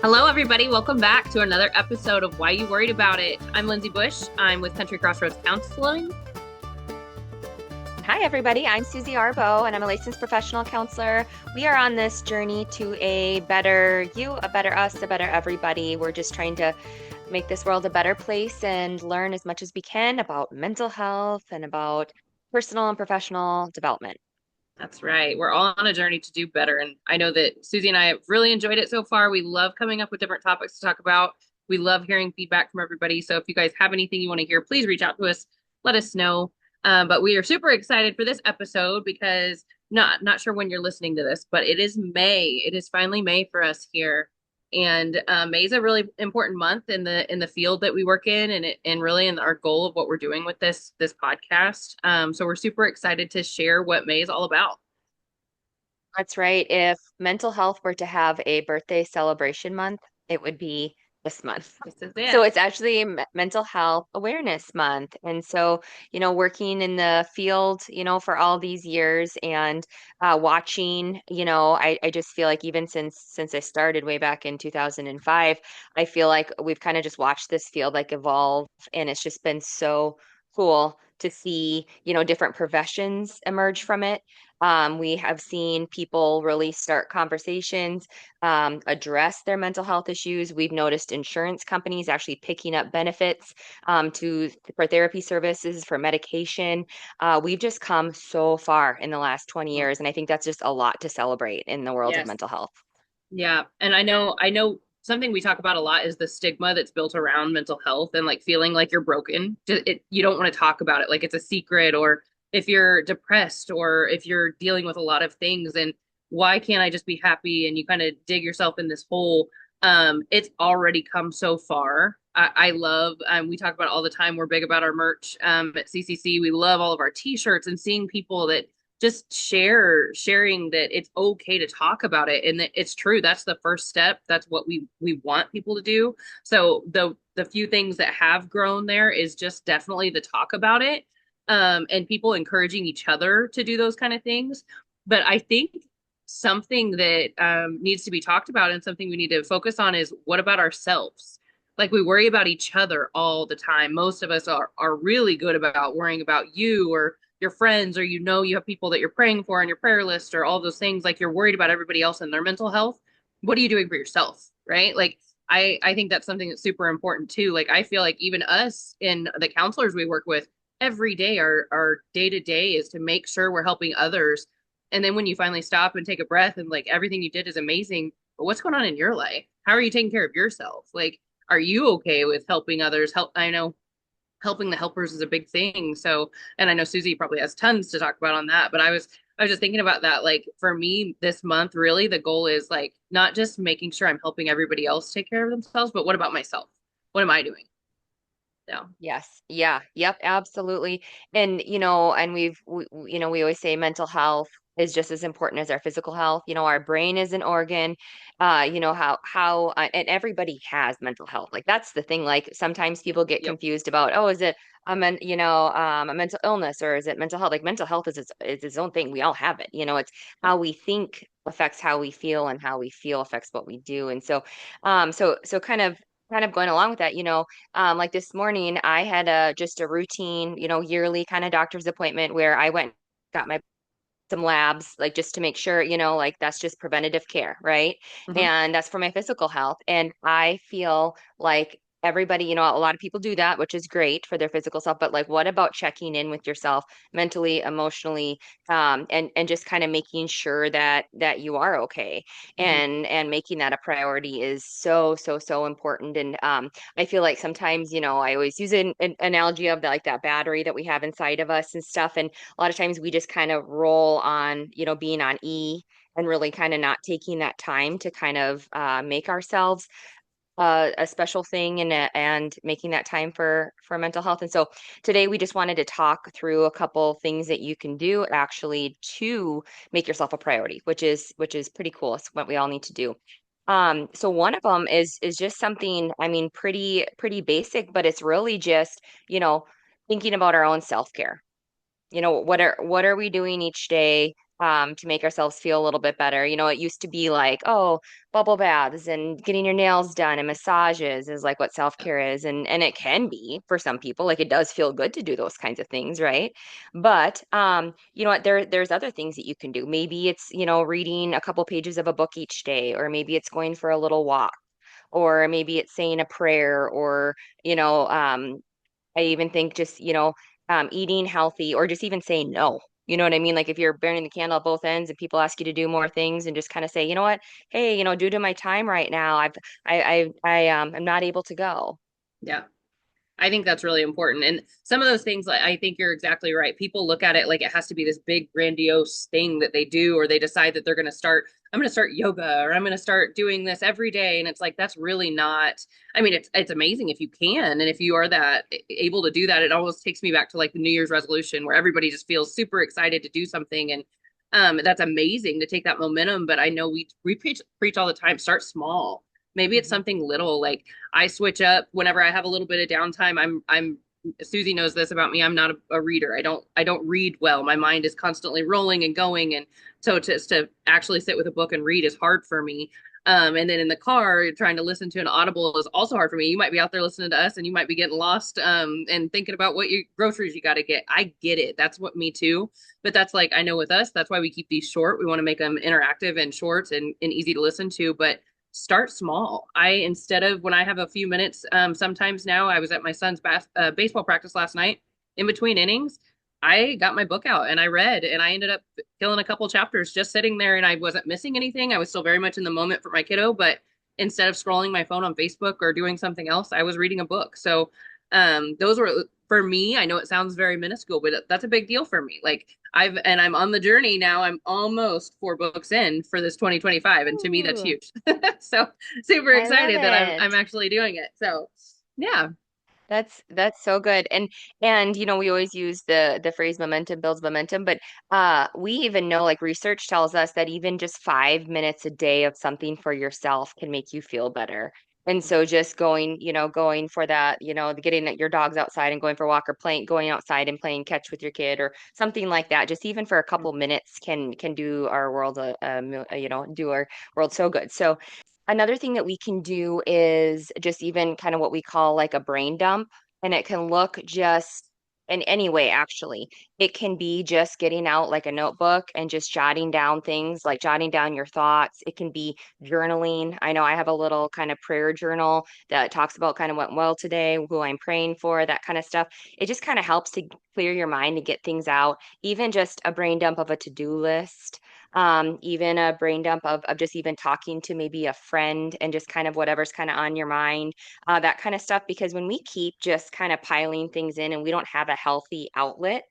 Hello, everybody. Welcome back to another episode of Why You Worried About It. I'm Lindsay Bush. I'm with Country Crossroads Counseling. Hi, everybody. I'm Susie Arbo, and I'm a licensed professional counselor. We are on this journey to a better you, a better us, a better everybody. We're just trying to make this world a better place and learn as much as we can about mental health and about personal and professional development. That's right. We're all on a journey to do better. And I know that Susie and I have really enjoyed it so far. We love coming up with different topics to talk about. We love hearing feedback from everybody. So if you guys have anything you want to hear, please reach out to us. Let us know. But we are super excited for this episode because not sure when you're listening to this, but it is May. It is finally May for us here. And May is a really important month in the field that we work in, and really in our goal of what we're doing with this podcast. So we're super excited to share what May is all about. That's right. If mental health were to have a birthday celebration month, it would be this month. This is So it. it's actually Mental Health Awareness Month. And so, working in the field, for all these years and watching, I just feel like even since I started way back in 2005, I feel like we've kind of just watched this field like evolve, and it's just been so cool to see, different professions emerge from it. We have seen people really start conversations, address their mental health issues. We've noticed insurance companies actually picking up benefits for therapy services, for medication. We've just come so far in the last 20 Mm. years, and I think that's just a lot to celebrate in the world of Yes. mental health. Yeah. And I know something we talk about a lot is the stigma that's built around mental health and like feeling like you're broken. You don't want to talk about it like it's a secret, or if you're depressed, or if you're dealing with a lot of things, and why can't I just be happy? And you kind of dig yourself in this hole. It's already come so far. I love, we talk about it all the time. We're big about our merch at CCC. We love all of our t-shirts and seeing people that just sharing that it's okay to talk about it, and that it's true. That's the first step. That's what we want people to do. So the few things that have grown there is just definitely the talk about it, and people encouraging each other to do those kind of things. But I think something that needs to be talked about and something we need to focus on is, what about ourselves? Like, we worry about each other all the time. Most of us are really good about worrying about you or your friends, or you have people that you're praying for on your prayer list, or all those things. Like, you're worried about everybody else and their mental health. What are you doing for yourself? Right? Like, I think that's something that's super important too. Like, I feel like even us in the counselors we work with every day, our day to day is to make sure we're helping others. And then when you finally stop and take a breath, and like, everything you did is amazing, but what's going on in your life? How are you taking care of yourself? Like, are you okay with helping others? I know helping the helpers is a big thing. So, and I know Susie probably has tons to talk about on that, but I was just thinking about that. Like, for me this month, really the goal is like not just making sure I'm helping everybody else take care of themselves, but what about myself? What am I doing? Yeah. Yes. Yeah. Yep. Absolutely. And, we always say mental health is just as important as our physical health. Our brain is an organ. And everybody has mental health. Like that's the thing. Like sometimes people get Yep. confused about, oh, is it a mental illness, or is it mental health? Like mental health is its own thing. We all have it. It's how we think affects how we feel, and how we feel affects what we do. And so, so kind of going along with that, like this morning, I had just a routine, yearly kind of doctor's appointment where I went, got my some labs, like just to make sure, like that's just preventative care, right? Hmm. And that's for my physical health. And I feel like everybody, a lot of people do that, which is great for their physical self. But like, what about checking in with yourself mentally, emotionally, and just kind of making sure that you are okay, Hmm. and making that a priority is so, so, so important. And I feel like sometimes, I always use an analogy of like that battery that we have inside of us and stuff. And a lot of times we just kind of roll on, being on E, and really kind of not taking that time to kind of make ourselves a special thing, and making that time for mental health. And so today we just wanted to talk through a couple things that you can do actually to make yourself a priority, which is pretty cool. It's what we all need to do. So one of them is just something, I mean, pretty basic, but it's really just, thinking about our own self-care. What are we doing each day to make ourselves feel a little bit better. You know, it used to be like, oh, bubble baths and getting your nails done and massages is like what self-care is. And it can be for some people. Like it does feel good to do those kinds of things, right? But you know what, there's other things that you can do. Maybe it's, you know, reading a couple pages of a book each day, or maybe it's going for a little walk, or maybe it's saying a prayer, or, you know, I even think just, you know, eating healthy, or just even saying no. You know what I mean? Like if you're burning the candle at both ends and people ask you to do more things, and just kind of say, you know what, hey, you know, due to my time right now, I'm not able to go. Yeah. I think that's really important. And some of those things, like, I think you're exactly right. People look at it like it has to be this big, grandiose thing that they do, or they decide that they're going to start, I'm going to start yoga, or I'm going to start doing this every day. And it's like, that's really not, I mean, it's amazing if you can. And if you are that able to do that, it almost takes me back to like the New Year's resolution where everybody just feels super excited to do something. And that's amazing to take that momentum. But I know we preach all the time, start small. Maybe it's Mhm. something little, like I switch up whenever I have a little bit of downtime. I'm Susie knows this about me. I'm not a reader. I don't read well. My mind is constantly rolling and going, and so to actually sit with a book and read is hard for me. And then in the car, trying to listen to an audible is also hard for me. You might be out there listening to us, and you might be getting lost and thinking about what you groceries you got to get. I get it. That's what me too. But that's like I know with us, that's why we keep these short. We want to make them interactive and short and easy to listen to. But start small. I instead of when I have a few minutes, sometimes now I was at my son's baseball practice last night. In between innings, I got my book out and I read, and I ended up killing a couple chapters just sitting there, and I wasn't missing anything. I was still very much in the moment for my kiddo, but instead of scrolling my phone on Facebook or doing something else, I was reading a book. So those were for me. I know it sounds very minuscule, but that's a big deal for me. Like I'm on the journey now. I'm almost 4 books in for this 2025, and to me that's Ooh, huge. So super I love excited that I'm it. actually doing it. So yeah. That's so good. And you know, we always use the phrase momentum builds momentum, but we even know, like, research tells us that even just 5 minutes a day of something for yourself can make you feel better. And so just going, you know, going for that, you know, getting your dogs outside and going for a walk, or playing, going outside and playing catch with your kid or something like that, just even for a couple minutes can do our world you know, do our world so good. So another thing that we can do is just even kind of what we call like a brain dump. And it can look just in any way, actually. It can be just getting out like a notebook and just jotting down things, like jotting down your thoughts. It can be journaling. I know I have a little kind of prayer journal that talks about kind of what went well today, who I'm praying for, that kind of stuff. It just kind of helps to clear your mind to get things out. Even just a brain dump of a to-do list, even a brain dump of just even talking to maybe a friend and just kind of whatever's kind of on your mind, that kind of stuff. Because when we keep just kind of piling things in and we don't have a healthy outlet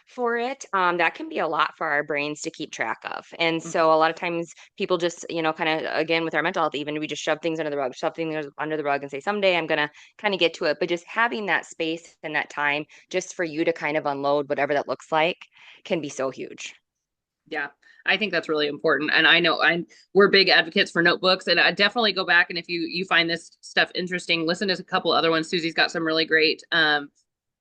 for it, that can be a lot for our brains to keep track of. And so a lot of times people just, you know, kind of, again, with our mental health, even we just shove things under the rug, shove things under the rug and say, someday I'm going to kind of get to it. But just having that space and that time just for you to kind of unload whatever that looks like can be so huge. Yeah, I think that's really important. And I know we're big advocates for notebooks, and I definitely go back, and if you find this stuff interesting, listen to a couple other ones. Susie's got some really great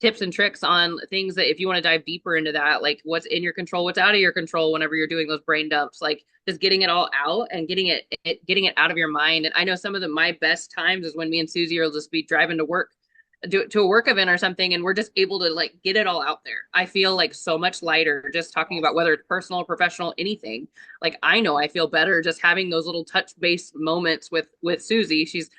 tips and tricks on things that if you want to dive deeper into that, like what's in your control, what's out of your control whenever you're doing those brain dumps, like just getting it all out and getting it out of your mind. And I know some of my best times is when me and Susie will just be driving to work, to a work event or something, and we're just able to like get it all out there. I feel like so much lighter just talking about whether it's personal or professional, anything. Like I know I feel better just having those little touch base moments with Susie. She's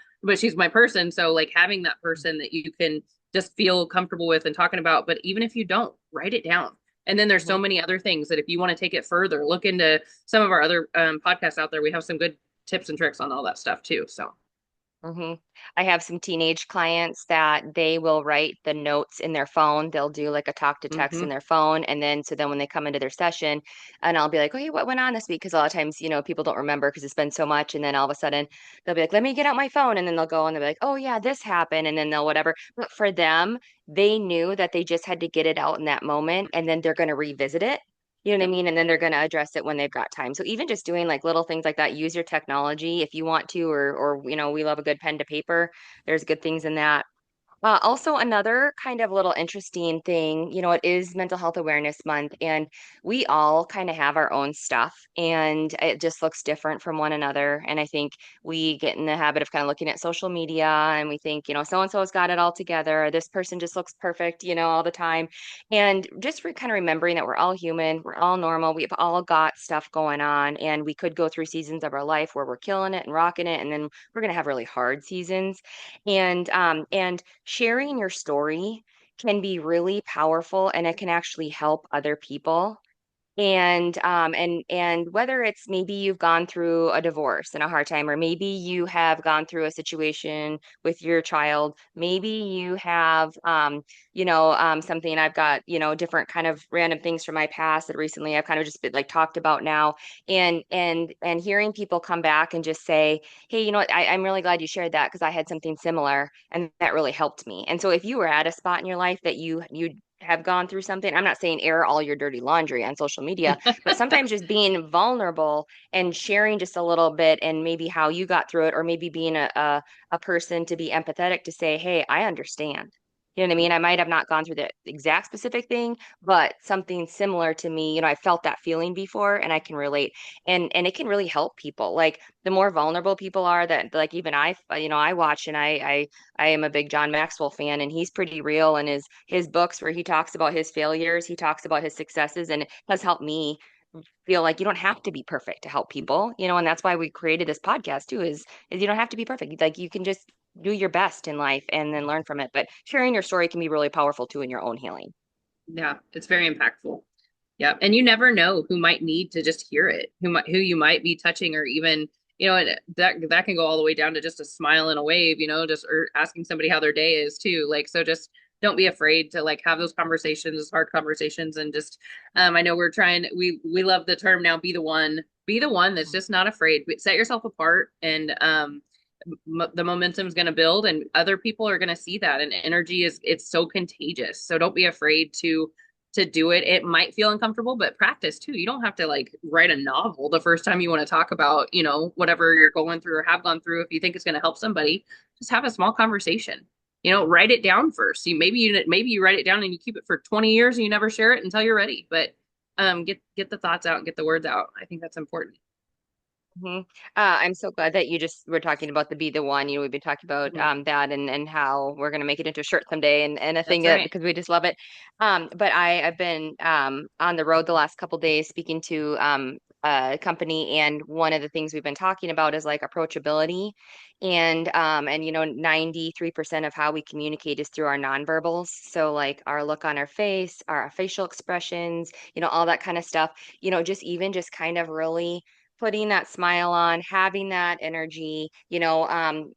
my person, so like having that person that you can just feel comfortable with and talking about. But even if you don't, write it down. And then there's so Mhm. many other things that if you want to take it further, look into some of our other podcasts out there. We have some good tips and tricks on all that stuff too. So hmm I have some teenage clients that they will write the notes in their phone. They'll do like a talk to text in mm-hmm. their phone. And then, so then when they come into their session, and I'll be like, oh, hey, what went on this week? Because a lot of times, you know, people don't remember because it's been so much. And then all of a sudden they'll be like, let me get out my phone. And then they'll go and they'll be like, oh, yeah, this happened. And then they'll whatever. But for them, they knew that they just had to get it out in that moment. And then they're going to revisit it. You know what I Yep. mean? And then they're going to address it when they've got time. So even just doing like little things like that, use your technology if you want to, or you know, we love a good pen to paper. There's good things in that. Also, another kind of little interesting thing, it is Mental Health Awareness Month, and we all kind of have our own stuff, and it just looks different from one another. And I think we get in the habit of kind of looking at social media and we think, so and so has got it all together. This person just looks perfect, all the time. And just kind of remembering that we're all human, we're all normal, we've all got stuff going on, and we could go through seasons of our life where we're killing it and rocking it, and then we're going to have really hard seasons. And sharing your story can be really powerful and it can actually help other people. And whether it's maybe you've gone through a divorce and a hard time, or maybe you have gone through a situation with your child, maybe you have something. I've got, different kind of random things from my past that recently I've kind of just been like talked about now. And hearing people come back and just say, hey, you know what, I'm really glad you shared that because I had something similar and that really helped me. And so if you were at a spot in your life that you have gone through something. I'm not saying air all your dirty laundry on social media, but sometimes just being vulnerable and sharing just a little bit and maybe how you got through it, or maybe being a person to be empathetic to say, hey, I understand. You know what I mean? I might have not gone through the exact specific thing, but something similar to me, I felt that feeling before and I can relate. And it can really help people. Like the more vulnerable people are that like even I watch and I am a big John Maxwell fan, and he's pretty real. And his books where he talks about his failures, he talks about his successes, and it has helped me feel like you don't have to be perfect to help people, and that's why we created this podcast too, is you don't have to be perfect. Like you can just do your best in life and then learn from it. But sharing your story can be really powerful too in your own healing. Yeah, it's very impactful. Yeah, and you never know who might need to just hear it, who you might be touching, or even and that can go all the way down to just a smile and a wave, just or asking somebody how their day is too. Like so, just don't be afraid to like have those conversations, hard conversations, and just I know we love the term now, be the one that's just not afraid. Set yourself apart, and the momentum's going to build, and other people are going to see that, and energy is it's so contagious. So don't be afraid to do it. It might feel uncomfortable, but practice too. You don't have to like write a novel the first time you want to talk about, whatever you're going through or have gone through. If you think it's going to help somebody, just have a small conversation. Write it down first. Maybe you write it down and you keep it for 20 years and you never share it until you're ready. But get the thoughts out and get the words out. I think that's important. Mhm. I'm so glad that you just were talking about the be the one. We've been talking about Mhm. that and how we're going to make it into a shirt someday and a thing That's that right. because we just love it. But I've been on the road the last couple days speaking to a company, and one of the things we've been talking about is like approachability, and 93% of how we communicate is through our nonverbals. So like our look on our face, our facial expressions, all that kind of stuff. Just kind of really putting that smile on, having that energy,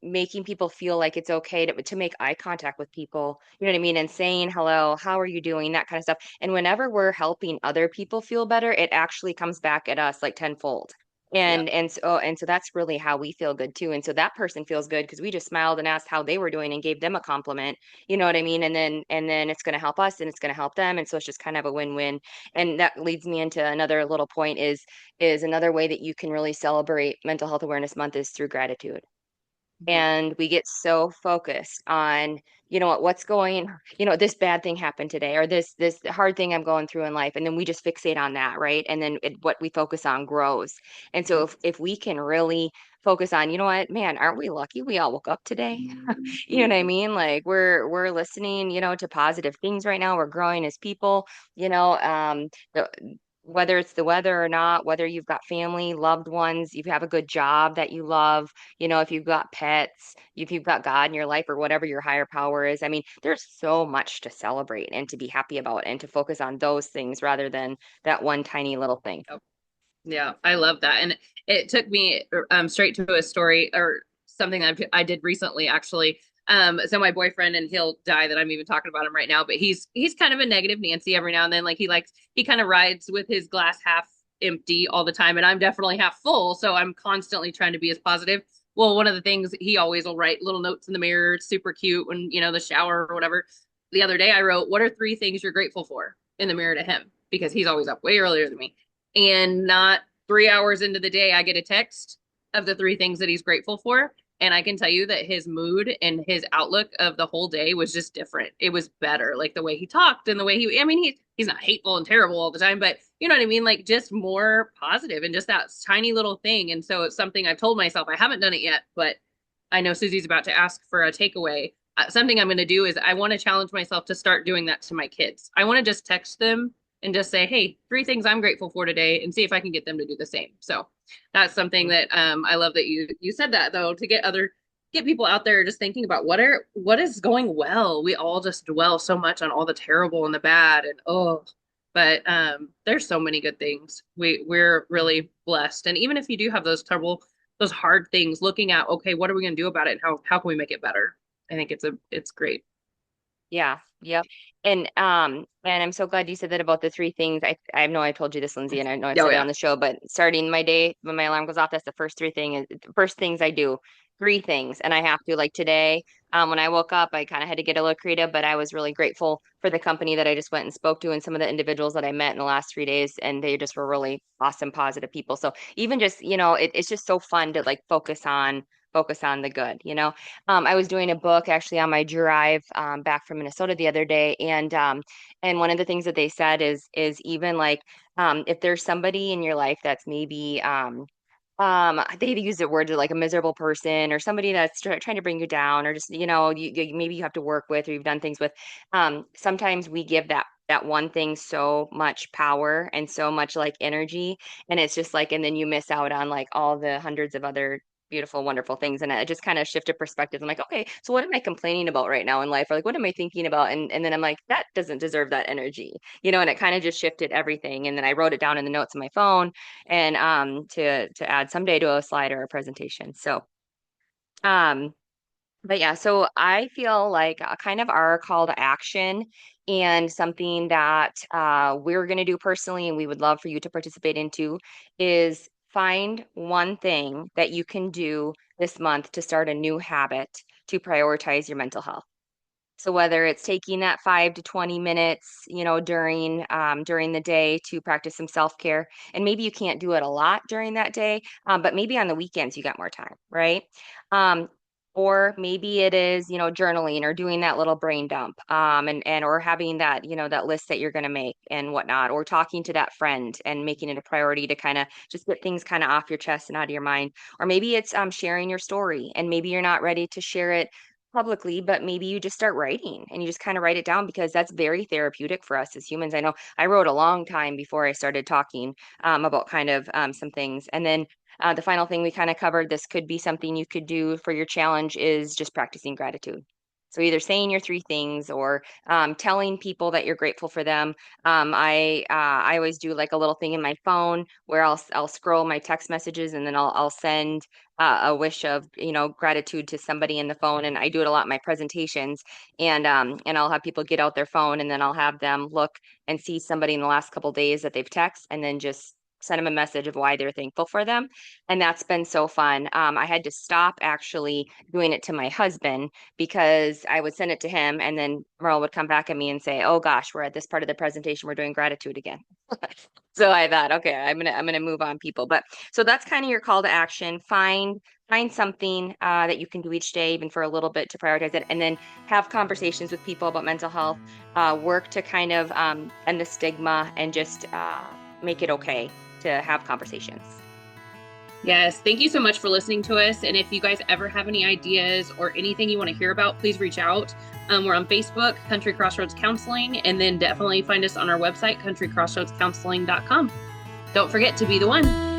making people feel like it's okay to make eye contact with people, you know what I mean? And saying hello, how are you doing? That kind of stuff. And whenever we're helping other people feel better, it actually comes back at us like tenfold. Yeah. And so that's really how we feel good too. And so that person feels good because we just smiled and asked how they were doing and gave them a compliment. You know what I mean? And then it's going to help us and it's going to help them. And so it's just kind of a win-win. And that leads me into another little point is another way that you can really celebrate Mental Health Awareness Month is through gratitude. Mhm. And we get so focused on, what's going, this bad thing happened today, or this hard thing I'm going through in life, and then we just fixate on that, right? And then what we focus on grows. And so if we can really focus on, you know what, man, aren't we lucky we all woke up today? You know what I mean? Like we're listening, to positive things right now. We're growing as people, the, whether it's the weather or not, whether you've got family, loved ones, you have a good job that you love, if you've got pets, if you've got God in your life or whatever your higher power is. I mean, there's so much to celebrate and to be happy about and to focus on those things rather than that one tiny little thing. Yeah, I love that. And it took me straight to a story or something I did recently actually. So my boyfriend, and he'll die that I'm even talking about him right now, but he's kind of a negative Nancy every now and then. Like he kind of rides with his glass half empty all the time, and I'm definitely half full, so I'm constantly trying to be as positive. Well, one of the things he always will write little notes in the mirror. It's super cute when the shower or whatever. The other day I wrote, "What are three things you're grateful for?" in the mirror to him because he's always up way earlier than me. And not 3 hours into the day, I get a text of the three things that he's grateful for. And I can tell you that his mood and his outlook of the whole day was just different. It was better, like the way he talked and the way I mean, he's not hateful and terrible all the time, but you know what I mean? Like just more positive and just that tiny little thing. And so it's something I've told myself, I haven't done it yet, but I know Susie's about to ask for a takeaway. Something I'm going to do is I want to challenge myself to start doing that to my kids. I want to just text them and just say, hey, 3 things I'm grateful for today and see if I can get them to do the same. So that's something that I love that you said that though, to get people out there just thinking about what is going well. We all just dwell so much on all the terrible and the bad and but there's so many good things. We're really blessed. And even if you do have those hard things, looking at okay, what are we going to do about it? And how can we make it better? I think it's great. Yeah, yep. And I'm so glad you said that about the 3 things. I know I told you this, Lindsay, and I know I've Oh said it on yeah. the show, but starting my day when my alarm goes off, that's the first things I do. 3 things. And I have to like today, when I woke up, I kind of had to get a little creative, but I was really grateful for the company that I just went and spoke to and some of the individuals that I met in the last 3 days, and they just were really awesome, positive people. So even just, it's just so fun to like focus on the good, you know. I was doing a book actually on my drive back from Minnesota the other day, and one of the things that they said is even like if there's somebody in your life that's maybe they use the word like a miserable person or somebody that's trying to bring you down or just maybe you have to work with or you've done things with. Sometimes we give that one thing so much power and so much like energy, and it's just like, and then you miss out on like all the hundreds of other beautiful, wonderful things. And it just kind of shifted perspective. I'm like, okay, so what am I complaining about right now in life? Or like, what am I thinking about? And then I'm like, that doesn't deserve that energy, and it kind of just shifted everything. And then I wrote it down in the notes on my phone and to add someday to a slide or a presentation. So um but yeah, so I feel like kind of our call to action and something that we're going to do personally and we would love for you to participate into is find one thing that you can do this month to start a new habit to prioritize your mental health. So whether it's taking that 5 to 20 minutes, during the day to practice some self-care, and maybe you can't do it a lot during that day, but maybe on the weekends you got more time, right? Um, or maybe it is, journaling or doing that little brain dump, and or having that, that list that you're going to make and whatnot, or talking to that friend and making it a priority to kind of just get things kind of off your chest and out of your mind. Or maybe it's sharing your story, and maybe you're not ready to share it publicly, but maybe you just start writing and you just kind of write it down because that's very therapeutic for us as humans. I know I wrote a long time before I started talking about kind of some things. And then the final thing we kind of covered, this could be something you could do for your challenge is just practicing gratitude. So either saying your 3 things or telling people that you're grateful for them. I always do like a little thing in my phone where I'll scroll my text messages and then I'll send a wish of gratitude to somebody in the phone, and I do it a lot in my presentations, and I'll have people get out their phone and then I'll have them look and see somebody in the last couple of days that they've texted and then just send them a message of why they're thankful for them. And that's been so fun. I had to stop actually doing it to my husband because I would send it to him and then Merle would come back at me and say, oh gosh, we're at this part of the presentation, we're doing gratitude again. So I thought, okay, I'm gonna move on, people. But so that's kind of your call to action. Find something that you can do each day, even for a little bit, to prioritize it, and then have conversations with people about mental health. Work to kind of end the stigma and just make it okay to have conversations. Yes, thank you so much for listening to us. And if you guys ever have any ideas or anything you want to hear about, please reach out. We're on Facebook, Country Crossroads Counseling, and then definitely find us on our website, countrycrossroadscounseling.com. Don't forget to be the one.